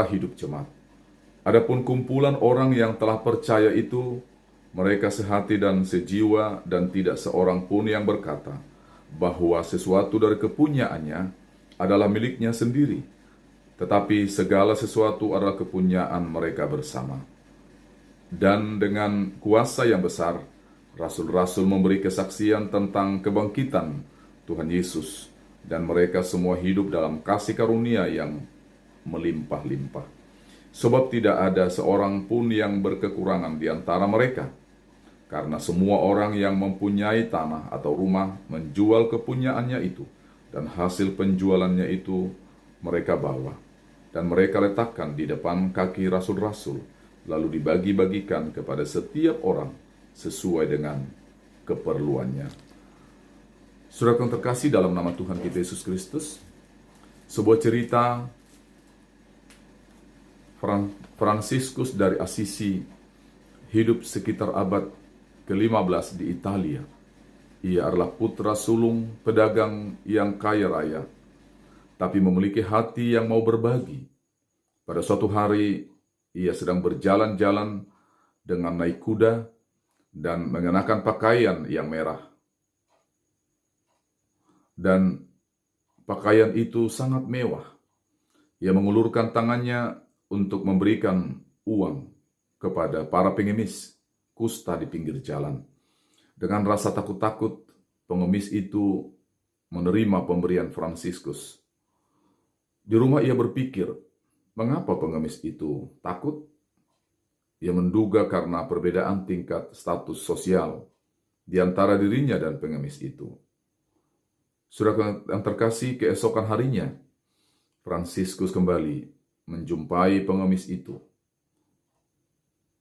hidup jemaat. Adapun kumpulan orang yang telah percaya itu, mereka sehati dan sejiwa, dan tidak seorang pun yang berkata bahwa sesuatu dari kepunyaannya adalah miliknya sendiri, tetapi segala sesuatu adalah kepunyaan mereka bersama. Dan dengan kuasa yang besar, rasul-rasul memberi kesaksian tentang kebangkitan Tuhan Yesus, dan mereka semua hidup dalam kasih karunia yang melimpah-limpah. Sebab tidak ada seorang pun yang berkekurangan di antara mereka, karena semua orang yang mempunyai tanah atau rumah menjual kepunyaannya itu, dan hasil penjualannya itu mereka bawa, dan mereka letakkan di depan kaki rasul-rasul, lalu dibagi-bagikan kepada setiap orang sesuai dengan keperluannya. Saudara yang terkasih dalam nama Tuhan kita Yesus Kristus, sebuah cerita Fransiskus dari Assisi hidup sekitar abad ke-15 di Italia. Ia adalah putra sulung pedagang yang kaya raya, tapi memiliki hati yang mau berbagi. Pada suatu hari, ia sedang berjalan-jalan dengan naik kuda dan mengenakan pakaian yang merah. Dan pakaian itu sangat mewah. Ia mengulurkan tangannya untuk memberikan uang kepada para pengemis kusta di pinggir jalan. Dengan rasa takut-takut, pengemis itu menerima pemberian Fransiskus. Di rumah ia berpikir, mengapa pengemis itu takut? Ia menduga karena perbedaan tingkat status sosial di antara dirinya dan pengemis itu. Saudara yang terkasih, keesokan harinya, Fransiskus kembali menjumpai pengemis itu.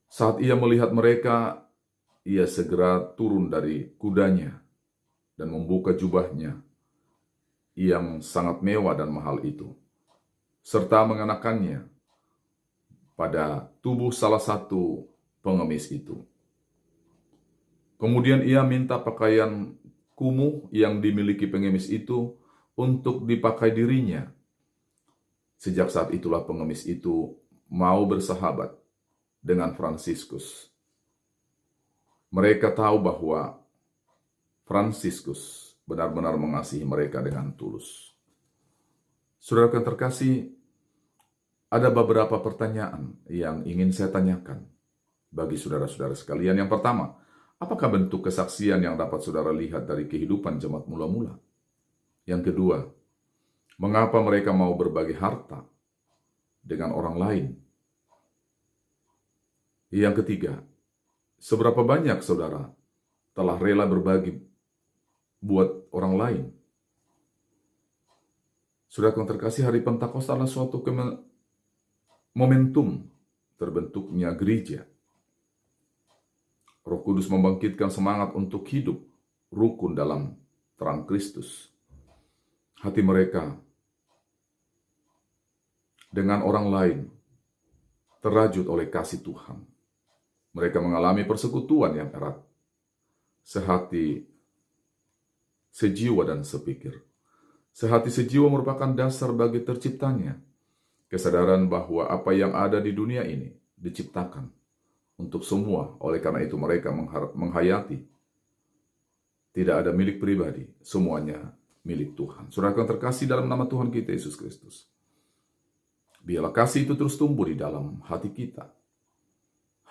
Saat ia melihat mereka, ia segera turun dari kudanya dan membuka jubahnya yang sangat mewah dan mahal itu, serta mengenakannya pada tubuh salah satu pengemis itu. Kemudian ia minta pakaian kumuh yang dimiliki pengemis itu untuk dipakai dirinya. Sejak saat itulah pengemis itu mau bersahabat dengan Fransiskus. Mereka tahu bahwa Fransiskus benar-benar mengasihi mereka dengan tulus. Saudara yang terkasih, ada beberapa pertanyaan yang ingin saya tanyakan bagi saudara-saudara sekalian. Yang pertama, apakah bentuk kesaksian yang dapat saudara lihat dari kehidupan jemaat mula-mula? Yang kedua, mengapa mereka mau berbagi harta dengan orang lain? Yang ketiga, seberapa banyak saudara telah rela berbagi buat orang lain? Saudara yang terkasih, hari Pentakosta adalah suatu momentum terbentuknya gereja. Roh Kudus membangkitkan semangat untuk hidup rukun dalam terang Kristus. Hati mereka dengan orang lain terajut oleh kasih Tuhan. Mereka mengalami persekutuan yang erat, sehati, sejiwa, dan sepikir. Sehati sejiwa merupakan dasar bagi terciptanya kesadaran bahwa apa yang ada di dunia ini diciptakan untuk semua. Oleh karena itu mereka menghayati tidak ada milik pribadi, semuanya milik Tuhan. Saudara yang terkasih dalam nama Tuhan kita Yesus Kristus, biarlah kasih itu terus tumbuh di dalam hati kita.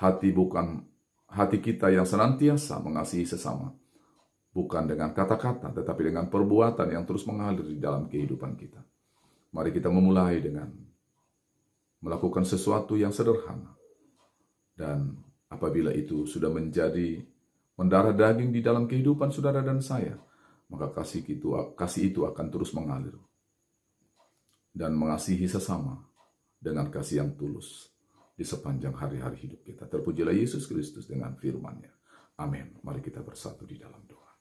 Hati kita yang senantiasa mengasihi sesama, bukan dengan kata-kata, tetapi dengan perbuatan yang terus mengalir di dalam kehidupan kita. Mari kita memulai dengan melakukan sesuatu yang sederhana. Dan apabila itu sudah menjadi mendarah daging di dalam kehidupan saudara dan saya, maka kasih itu akan terus mengalir dan mengasihi sesama dengan kasih yang tulus di sepanjang hari-hari hidup kita. Terpujilah Yesus Kristus dengan firman-Nya. Amin. Mari kita bersatu di dalam doa.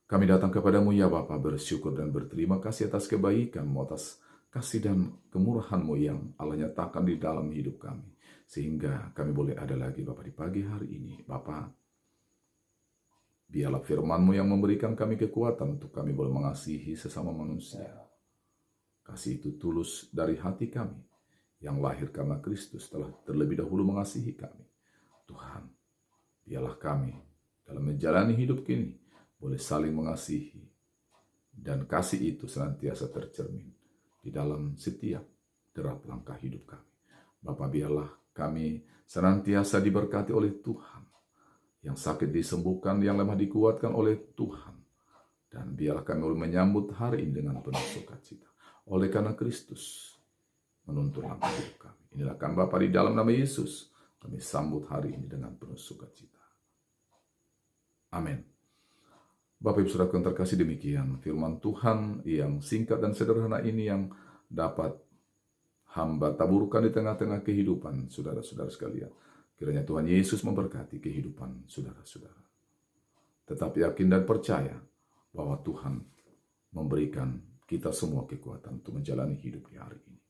Kami datang kepadamu ya Bapa, bersyukur dan berterima kasih atas kebaikan-Mu, atas kasih dan kemurahan-Mu yang Allah nyatakan di dalam hidup kami, sehingga kami boleh ada lagi Bapa di pagi hari ini. Bapa, biarlah firman-Mu yang memberikan kami kekuatan untuk kami boleh mengasihi sesama manusia. Kasih itu tulus dari hati kami, yang lahir karena Kristus telah terlebih dahulu mengasihi kami. Tuhan, biarlah kami dalam menjalani hidup ini boleh saling mengasihi, dan kasih itu senantiasa tercermin di dalam setiap derap langkah hidup kami. Bapa, biarlah kami senantiasa diberkati oleh Tuhan, yang sakit disembuhkan, yang lemah dikuatkan oleh Tuhan, dan biarlah kami boleh menyambut hari ini dengan penuh sukacita, oleh karena Kristus menuntun langkah hidup kami. Inilah kan Bapa, di dalam nama Yesus kami sambut hari ini dengan penuh sukacita. Amin. Bapak Ibu Saudara yang terkasih, demikian firman Tuhan yang singkat dan sederhana ini yang dapat hamba taburkan di tengah-tengah kehidupan saudara-saudara sekalian. Kiranya Tuhan Yesus memberkati kehidupan saudara-saudara. Tetap yakin dan percaya bahwa Tuhan memberikan kita semua kekuatan untuk menjalani hidup di hari ini.